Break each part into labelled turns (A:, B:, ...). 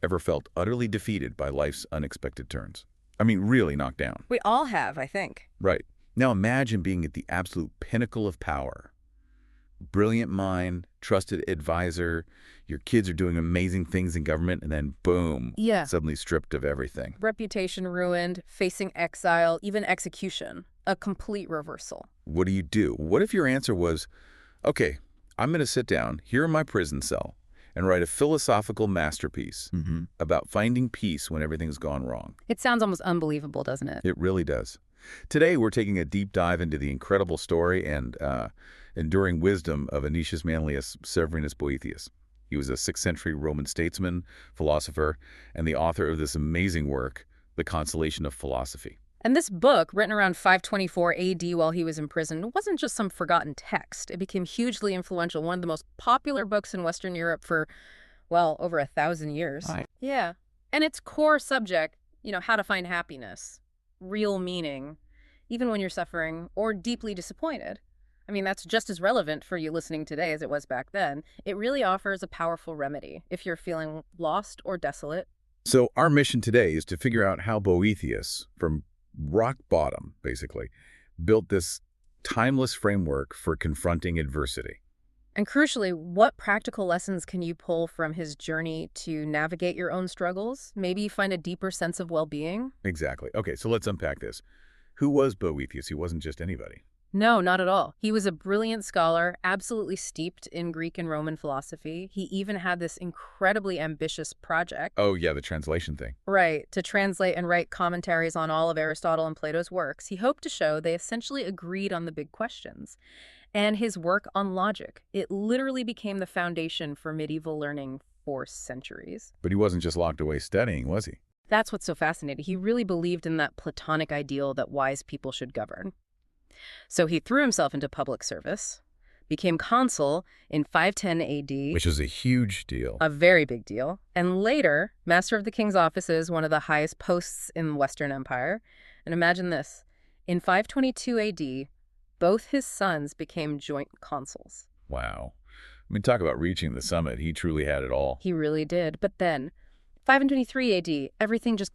A: ever felt utterly defeated by life's unexpected turns? I mean, really knocked down.
B: We all have, I think.
A: Right. Now imagine being at the absolute pinnacle of power. Brilliant mind, trusted advisor, your kids are doing amazing things in government, and then boom,
B: Yeah.
A: suddenly stripped of everything.
B: Reputation ruined, facing exile, even execution. A complete reversal.
A: What do you do? What if your answer was, okay, I'm going to sit down here in my prison cell and write a philosophical masterpiece about finding peace when everything's gone wrong?
B: It sounds almost unbelievable, doesn't it?
A: It really does. Today, we're taking a deep dive into the incredible story and enduring wisdom of Anicius Manlius Severinus Boethius. He was a 6th century Roman statesman, philosopher, and the author of this amazing work, The Consolation of Philosophy.
B: And this book, written around 524 AD while he was in prison, wasn't just some forgotten text. It became hugely influential, one of the most popular books in Western Europe for, well, over 1,000 years.
A: Right.
B: Yeah. And its core subject, how to find happiness, real meaning, even when you're suffering or deeply disappointed. I mean, that's just as relevant for you listening today as it was back then. It really offers a powerful remedy if you're feeling lost or desolate.
A: So our mission today is to figure out how Boethius, from rock bottom, basically, built this timeless framework for confronting adversity.
B: And crucially, what practical lessons can you pull from his journey to navigate your own struggles? Maybe find a deeper sense of well-being?
A: Exactly. Okay, so let's unpack this. Who was Boethius? He wasn't just anybody.
B: No, not at all. He was a brilliant scholar, absolutely steeped in Greek and Roman philosophy. He even had this incredibly ambitious project.
A: Oh, yeah, the translation thing.
B: Right, to translate and write commentaries on all of Aristotle and Plato's works. He hoped to show they essentially agreed on the big questions. And his work on logic, it literally became the foundation for medieval learning for centuries.
A: But he wasn't just locked away studying, was he?
B: That's what's so fascinating. He really believed in that Platonic ideal that wise people should govern. So he threw himself into public service, became consul in 510 AD.
A: Which is a huge deal.
B: A very big deal. And later, master of the king's offices, one of the highest posts in the Western Empire. And imagine this. In 522 AD, both his sons became joint consuls.
A: Wow. I mean, talk about reaching the summit. He truly had it all.
B: He really did. But then, 523 AD, everything just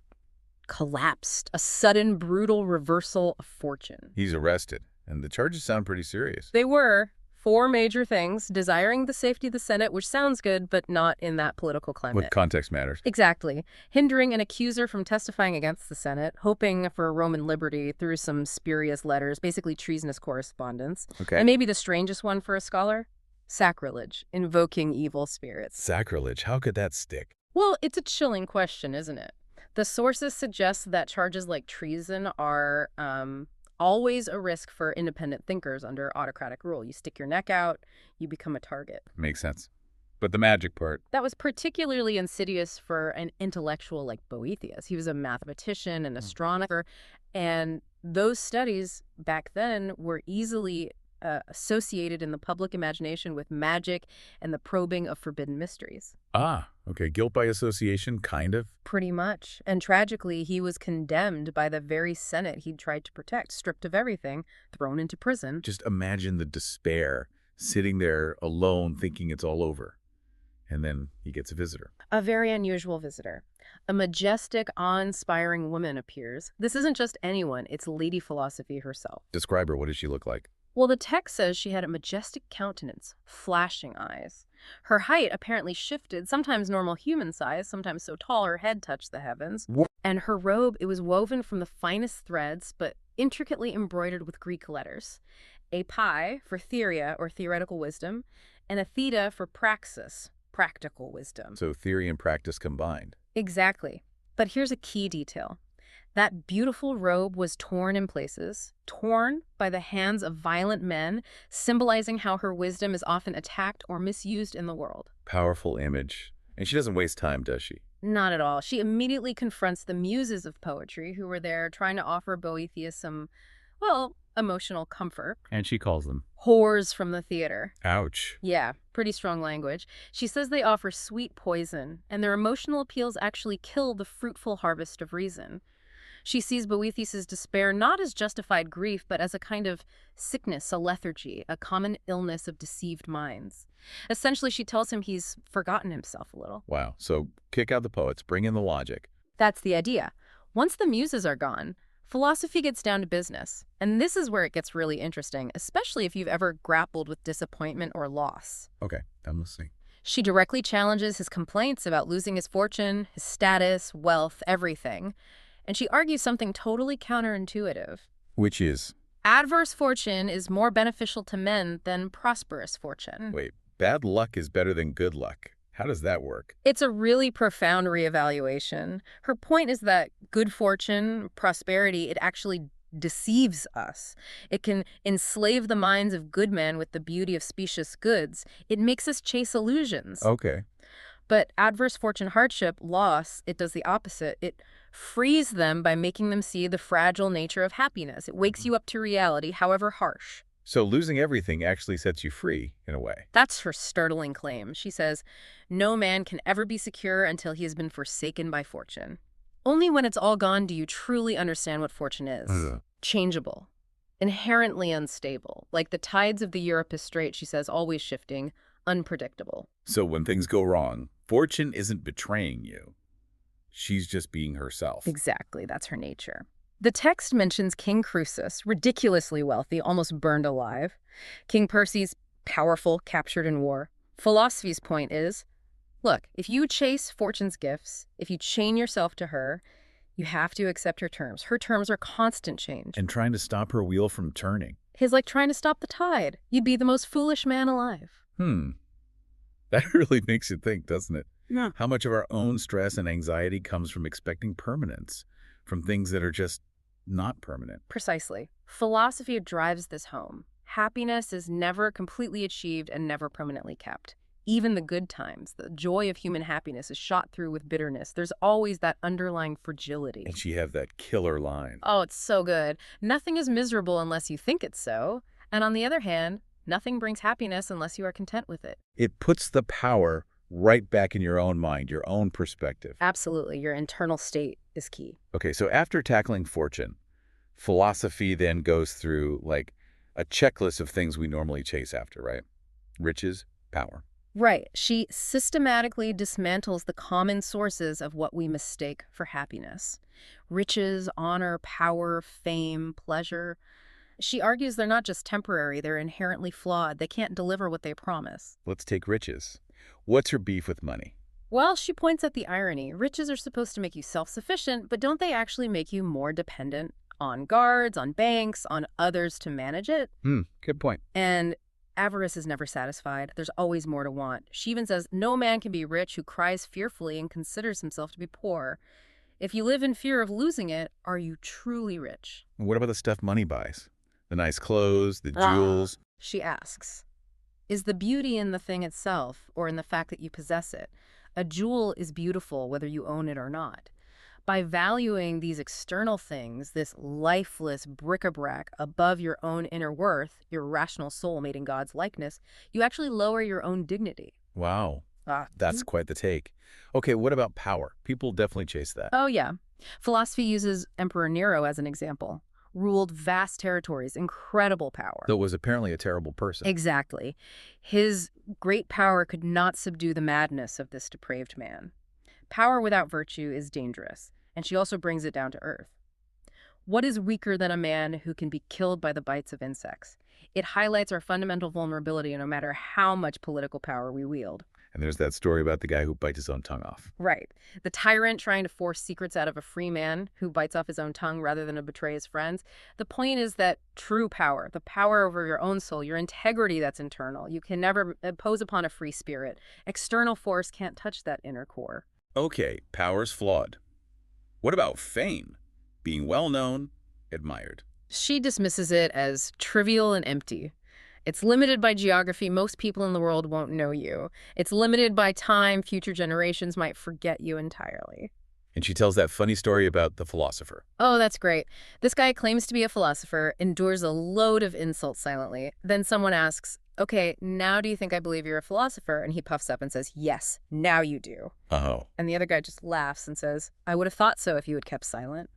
B: collapsed. A sudden, brutal reversal of fortune.
A: He's arrested, and the charges sound pretty serious.
B: They were 4 major things: desiring the safety of the Senate, which sounds good, but not in that political climate.
A: What context matters.
B: Exactly. Hindering an accuser from testifying against the Senate, hoping for Roman liberty through some spurious letters, basically treasonous correspondence.
A: Okay.
B: And maybe the strangest one for a scholar? Sacrilege, invoking evil spirits.
A: Sacrilege. How could that stick?
B: Well, it's a chilling question, isn't it? The sources suggest that charges like treason are always a risk for independent thinkers under autocratic rule. You stick your neck out, you become a target.
A: Makes sense. But the magic part.
B: That was particularly insidious for an intellectual like Boethius. He was a mathematician and astronomer, and those studies back then were easily associated in the public imagination with magic and the probing of forbidden mysteries.
A: Ah, okay. Guilt by association, kind of.
B: Pretty much. And tragically, he was condemned by the very Senate he'd tried to protect, stripped of everything, thrown into prison.
A: Just imagine the despair, sitting there alone thinking it's all over. And then he gets a visitor.
B: A very unusual visitor. A majestic, awe-inspiring woman appears. This isn't just anyone, it's Lady Philosophy herself.
A: Describe her. What does she look like?
B: Well, the text says she had a majestic countenance, flashing eyes. Her height apparently shifted, sometimes normal human size, sometimes so tall her head touched the heavens.
A: What?
B: And her robe, it was woven from the finest threads, but intricately embroidered with Greek letters. A pi for theoria, or theoretical wisdom, and a theta for praxis, practical wisdom.
A: So theory and practice combined.
B: Exactly. But here's a key detail. That beautiful robe was torn in places, torn by the hands of violent men, symbolizing how her wisdom is often attacked or misused in the world.
A: Powerful image. And she doesn't waste time, does she?
B: Not at all. She immediately confronts the muses of poetry who were there trying to offer Boethius some, well, emotional comfort.
A: And she calls them
B: Whores from the theater.
A: ouch.
B: Yeah, pretty strong language. She says they offer sweet poison, and their emotional appeals actually kill the fruitful harvest of reason. She sees Boethius's despair not as justified grief, but as a kind of sickness, a lethargy, a common illness of deceived minds. Essentially, she tells him he's forgotten himself a little.
A: Wow. So kick out the poets, bring in the logic.
B: That's the idea. Once the muses are gone, philosophy gets down to business. And this is where it gets really interesting, especially if you've ever grappled with disappointment or loss.
A: Okay, I'm listening.
B: She directly challenges his complaints about losing his fortune, his status, wealth, everything. And she argues something totally counterintuitive.
A: Which is?
B: Adverse fortune is more beneficial to men than prosperous fortune.
A: Wait, bad luck is better than good luck. How does that work?
B: It's a really profound reevaluation. Her point is that good fortune, prosperity, it actually deceives us. It can enslave the minds of good men with the beauty of specious goods. It makes us chase illusions.
A: Okay.
B: But adverse fortune, hardship, loss, it does the opposite. It frees them by making them see the fragile nature of happiness. It wakes you up to reality, however harsh.
A: So losing everything actually sets you free, in a way.
B: That's her startling claim. She says, no man can ever be secure until he has been forsaken by fortune. Only when it's all gone do you truly understand what fortune is. Changeable, inherently unstable, like the tides of the Euripus Strait, she says, always shifting, unpredictable.
A: So when things go wrong, fortune isn't betraying you. She's just being herself.
B: Exactly, that's her nature. The text mentions King Croesus, ridiculously wealthy, almost burned alive. King Perses, powerful, captured in war. Philosophy's point is, look, if you chase fortune's gifts, if you chain yourself to her, you have to accept her terms. Her terms are constant change.
A: And trying to stop her wheel from turning.
B: His like trying to stop the tide. You'd be the most foolish man alive.
A: That really makes you think, doesn't it?
B: Yeah.
A: How much of our own stress and anxiety comes from expecting permanence, from things that are just not permanent.
B: Precisely. Philosophy drives this home. Happiness is never completely achieved and never permanently kept. Even the good times, the joy of human happiness is shot through with bitterness. There's always that underlying fragility.
A: And she have that killer line.
B: Oh, it's so good. Nothing is miserable unless you think it's so. And on the other hand, nothing brings happiness unless you are content with it.
A: It puts the power right back in your own mind, your own perspective.
B: Absolutely. Your internal state is key.
A: Okay, so after tackling fortune, philosophy then goes through like a checklist of things we normally chase after, right? Riches, power.
B: Right. She systematically dismantles the common sources of what we mistake for happiness. Riches, honor, power, fame, pleasure. She argues they're not just temporary, they're inherently flawed. They can't deliver what they promise.
A: Let's take riches. What's her beef with money?
B: Well, she points at the irony. Riches are supposed to make you self-sufficient, but don't they actually make you more dependent on guards, on banks, on others to manage it?
A: Good point.
B: And avarice is never satisfied. There's always more to want. She even says, no man can be rich who cries fearfully and considers himself to be poor. If you live in fear of losing it, are you truly rich?
A: And what about the stuff money buys? The nice clothes, the jewels?
B: She asks, is the beauty in the thing itself or in the fact that you possess it? A jewel is beautiful whether you own it or not. By valuing these external things, this lifeless bric-a-brac above your own inner worth, your rational soul made in God's likeness, you actually lower your own dignity.
A: Wow. That's quite the take. Okay, what about power? People definitely chase that.
B: Oh, yeah. Philosophy uses Emperor Nero as an example. Ruled vast territories, incredible power.
A: Though was apparently a terrible person.
B: Exactly. His great power could not subdue the madness of this depraved man. Power without virtue is dangerous, and she also brings it down to earth. What is weaker than a man who can be killed by the bites of insects? It highlights our fundamental vulnerability no matter how much political power we wield.
A: And there's that story about the guy who bites his own tongue off.
B: Right. The tyrant trying to force secrets out of a free man who bites off his own tongue rather than to betray his friends. The point is that true power, the power over your own soul, your integrity that's internal, you can never impose upon a free spirit. External force can't touch that inner core.
A: Okay, power's flawed. What about fame? Being well-known, admired.
B: She dismisses it as trivial and empty. It's limited by geography. Most people in the world won't know you. It's limited by time. Future generations might forget you entirely.
A: And she tells that funny story about the philosopher.
B: Oh, that's great. This guy claims to be a philosopher, endures a load of insults silently. Then someone asks, okay, now do you think I believe you're a philosopher? And he puffs up and says, yes, now you do.
A: Oh.
B: And the other guy just laughs and says, I would have thought so if you had kept silent.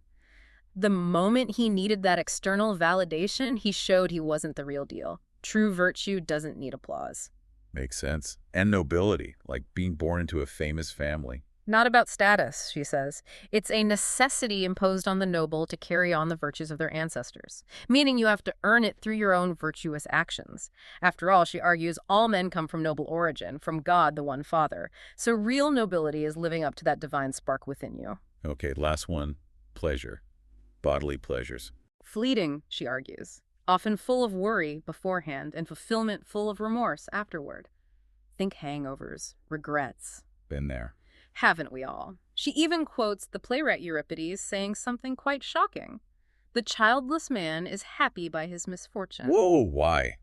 B: The moment he needed that external validation, he showed he wasn't the real deal. True virtue doesn't need applause.
A: Makes sense. And nobility, like being born into a famous family.
B: Not about status, she says. It's a necessity imposed on the noble to carry on the virtues of their ancestors, meaning you have to earn it through your own virtuous actions. After all, she argues, all men come from noble origin, from God, the one Father. So real nobility is living up to that divine spark within you.
A: Okay, last one. Pleasure. Bodily pleasures.
B: Fleeting, she argues, often full of worry beforehand and fulfillment full of remorse afterward. Think hangovers, regrets.
A: Been there.
B: Haven't we all? She even quotes the playwright Euripides saying something quite shocking. The childless man is happy by his misfortune.
A: Whoa, why?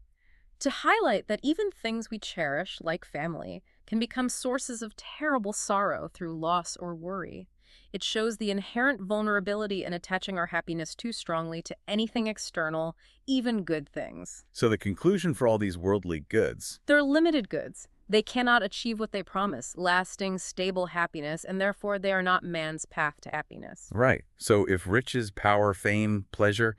B: To highlight that even things we cherish, like family, can become sources of terrible sorrow through loss or worry. It shows the inherent vulnerability in attaching our happiness too strongly to anything external, even good things.
A: So the conclusion for all these worldly goods.
B: They're limited goods. They cannot achieve what they promise, lasting, stable happiness, and therefore they are not man's path to happiness.
A: Right. So if riches, power, fame, pleasure,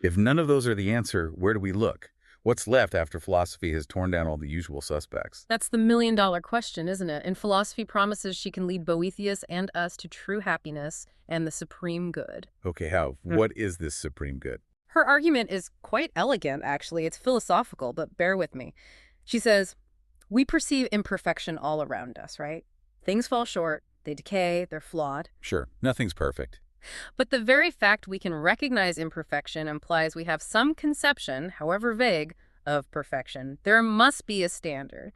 A: if none of those are the answer, where do we look? What's left after philosophy has torn down all the usual suspects?
B: That's the million-dollar question, isn't it? And philosophy promises she can lead Boethius and us to true happiness and the supreme good.
A: Okay, how? What is this supreme good?
B: Her argument is quite elegant, actually. It's philosophical, but bear with me. She says, we perceive imperfection all around us, right? Things fall short, they decay, they're flawed.
A: Sure, nothing's perfect.
B: But the very fact we can recognize imperfection implies we have some conception, however vague, of perfection. There must be a standard.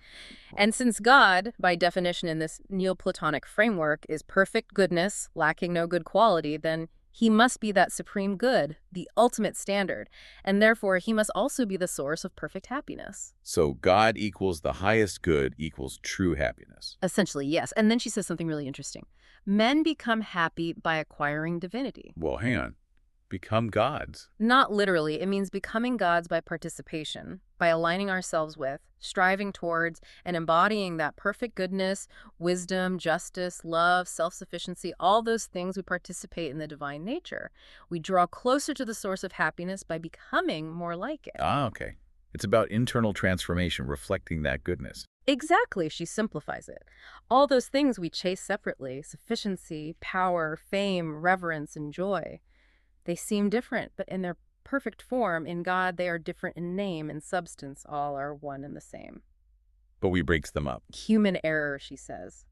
B: And since God, by definition in this Neoplatonic framework, is perfect goodness, lacking no good quality, then he must be that supreme good, the ultimate standard, and therefore he must also be the source of perfect happiness.
A: So God equals the highest good equals true happiness.
B: Essentially, yes. And then she says something really interesting. Men become happy by acquiring divinity.
A: Well, hang on. Become gods.
B: Not literally. It means becoming gods by participation, by aligning ourselves with, striving towards, and embodying that perfect goodness, wisdom, justice, love, self-sufficiency, all those things we participate in the divine nature. We draw closer to the source of happiness by becoming more like it.
A: Ah, okay. It's about internal transformation, reflecting that goodness.
B: Exactly, she simplifies it. All those things we chase separately, sufficiency, power, fame, reverence, and joy. They seem different, but in their perfect form, in God, they are different in name and substance. All are one and the same.
A: But we breaks them up.
B: Human error, she says.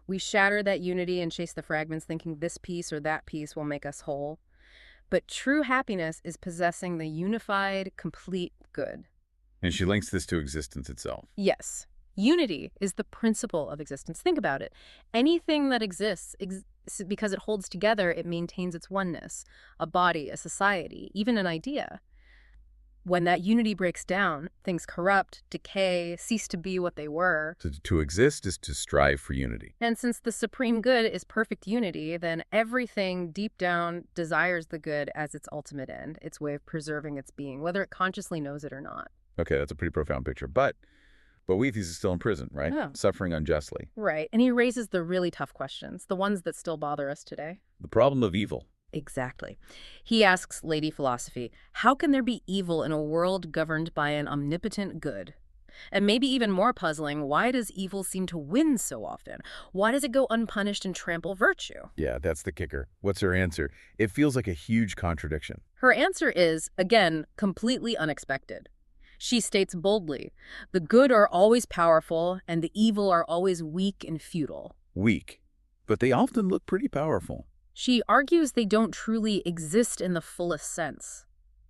B: We shatter that unity and chase the fragments thinking this piece or that piece will make us whole. But true happiness is possessing the unified, complete good.
A: And she links this to existence itself.
B: Yes. Unity is the principle of existence. Think about it. Anything that exists, because it holds together, it maintains its oneness. A body, a society, even an idea. When that unity breaks down, things corrupt, decay, cease to be what they were.
A: So to exist is to strive for unity.
B: And since the supreme good is perfect unity, then everything deep down desires the good as its ultimate end, its way of preserving its being, whether it consciously knows it or not.
A: Okay, that's a pretty profound picture. But Boethius is still in prison, right?
B: Yeah.
A: Suffering unjustly.
B: Right. And he raises the really tough questions, the ones that still bother us today.
A: The problem of evil.
B: Exactly. He asks Lady Philosophy, how can there be evil in a world governed by an omnipotent good? And maybe even more puzzling, why does evil seem to win so often? Why does it go unpunished and trample virtue?
A: Yeah, that's the kicker. What's her answer? It feels like a huge contradiction.
B: Her answer is, again, completely unexpected. She states boldly, the good are always powerful and the evil are always weak and futile.
A: Weak. But they often look pretty powerful.
B: She argues they don't truly exist in the fullest sense.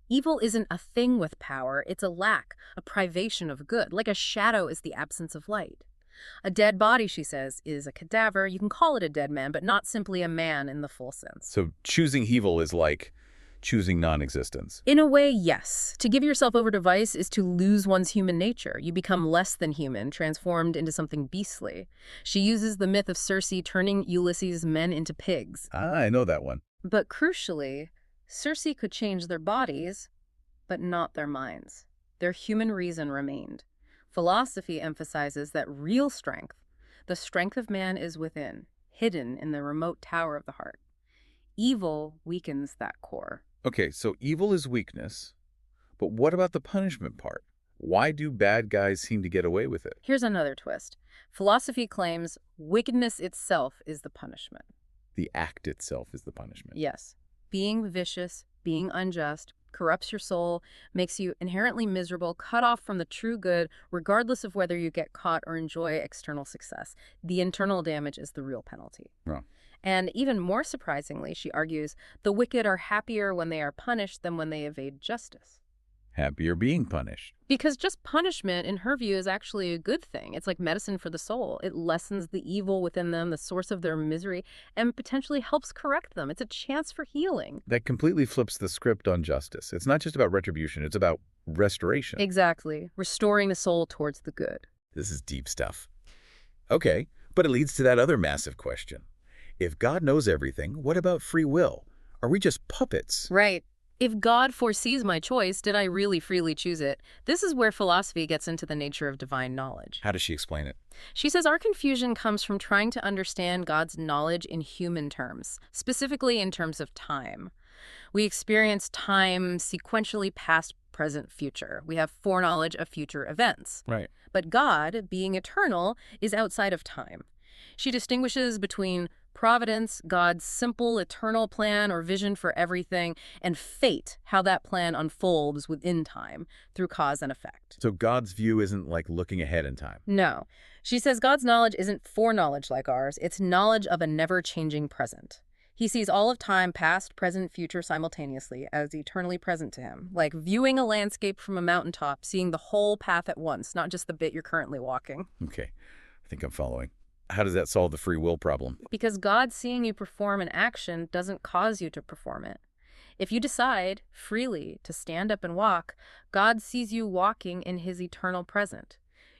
B: Evil isn't a thing with power, it's a lack, a privation of good, like a shadow is the absence of light. A dead body, she says, is a cadaver. You can call it a dead man, but not simply a man in the full sense.
A: So choosing evil is like choosing non-existence.
B: In a way, yes. To give yourself over to vice is to lose one's human nature. You become less than human, transformed into something beastly. She uses the myth of Circe turning Ulysses' men into pigs.
A: Ah, I know that one.
B: But crucially, Circe could change their bodies, but not their minds. Their human reason remained. Philosophy emphasizes that real strength, the strength of man, is within, hidden in the remote tower of the heart. Evil weakens that core.
A: Okay, so evil is weakness, but what about the punishment part? Why do bad guys seem to get away with it?
B: Here's another twist. Philosophy claims wickedness itself is the punishment.
A: The act itself is the punishment.
B: Yes. Being vicious, being unjust, corrupts your soul, makes you inherently miserable, cut off from the true good, regardless of whether you get caught or enjoy external success. The internal damage is the real penalty.
A: Oh.
B: And even more surprisingly, she argues, the wicked are happier when they are punished than when they evade justice.
A: Happier being punished.
B: Because just punishment, in her view, is actually a good thing. It's like medicine for the soul. It lessens the evil within them, the source of their misery, and potentially helps correct them. It's a chance for healing.
A: That completely flips the script on justice. It's not just about retribution, it's about restoration.
B: Exactly. Restoring the soul towards the good.
A: This is deep stuff. Okay, but it leads to that other massive question. If God knows everything, what about free will? Are we just puppets?
B: Right. If God foresees my choice, did I really freely choose it? This is where philosophy gets into the nature of divine knowledge.
A: How does she explain it?
B: She says our confusion comes from trying to understand God's knowledge in human terms, specifically in terms of time. We experience time sequentially past, present, future. We have foreknowledge of future events.
A: Right.
B: But God, being eternal, is outside of time. She distinguishes between providence, God's simple eternal plan or vision for everything, and fate, how that plan unfolds within time through cause and effect.
A: So God's view isn't like looking ahead in time.
B: No. She says God's knowledge isn't foreknowledge like ours. It's knowledge of a never-changing present. He sees all of time, past, present, future simultaneously as eternally present to him, like viewing a landscape from a mountaintop, seeing the whole path at once, not just the bit you're currently walking.
A: Okay, I think I'm following. How does that solve the free will problem?
B: Because God seeing you perform an action doesn't cause you to perform it. If you decide freely to stand up and walk, God sees you walking in his eternal present.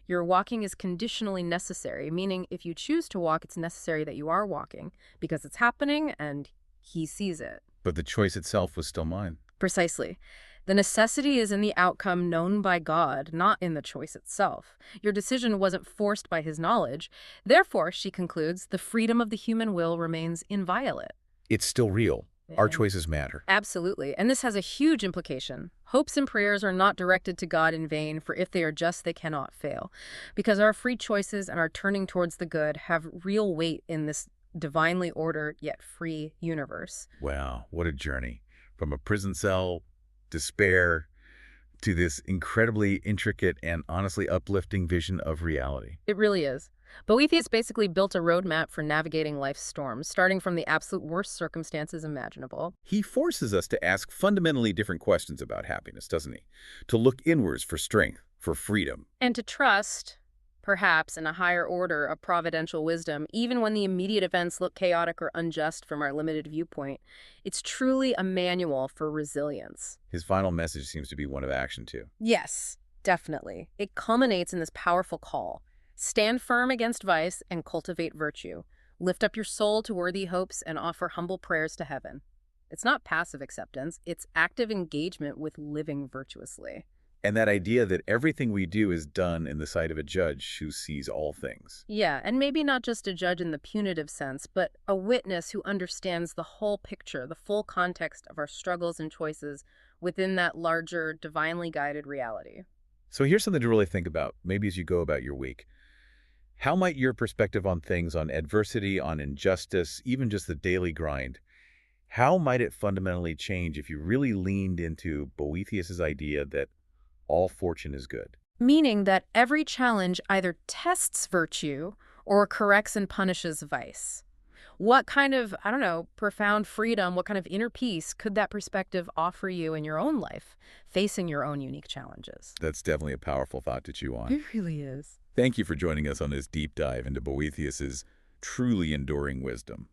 B: Your walking is conditionally necessary, meaning if you choose to walk, it's necessary that you are walking because it's happening and he sees it.
A: But the choice itself was still mine.
B: Precisely. The necessity is in the outcome known by God, not in the choice itself. Your decision wasn't forced by his knowledge. Therefore, she concludes, the freedom of the human will remains inviolate.
A: It's still real. Our
B: Yeah.
A: choices matter.
B: Absolutely. And this has a huge implication. Hopes and prayers are not directed to God in vain, for if they are just, they cannot fail. Because our free choices and our turning towards the good have real weight in this divinely ordered yet free universe.
A: Wow, what a journey. From a prison cell, despair, to this incredibly intricate and honestly uplifting vision of reality.
B: It really is. Boethius basically built a roadmap for navigating life's storms, starting from the absolute worst circumstances imaginable.
A: He forces us to ask fundamentally different questions about happiness, doesn't he? To look inwards for strength, for freedom.
B: And to trust, perhaps, in a higher order of providential wisdom, even when the immediate events look chaotic or unjust from our limited viewpoint. It's truly a manual for resilience.
A: His final message seems to be one of action, too.
B: Yes, definitely. It culminates in this powerful call. Stand firm against vice and cultivate virtue. Lift up your soul to worthy hopes and offer humble prayers to heaven. It's not passive acceptance, it's active engagement with living virtuously.
A: And that idea that everything we do is done in the sight of a judge who sees all things.
B: Yeah, and maybe not just a judge in the punitive sense, but a witness who understands the whole picture, the full context of our struggles and choices within that larger, divinely guided reality.
A: So here's something to really think about, maybe as you go about your week. How might your perspective on things, on adversity, on injustice, even just the daily grind, how might it fundamentally change if you really leaned into Boethius's idea that all fortune is good?
B: Meaning that every challenge either tests virtue or corrects and punishes vice. What kind of, profound freedom, what kind of inner peace could that perspective offer you in your own life, facing your own unique challenges?
A: That's definitely a powerful thought to chew on.
B: It really is.
A: Thank you for joining us on this deep dive into Boethius's truly enduring wisdom.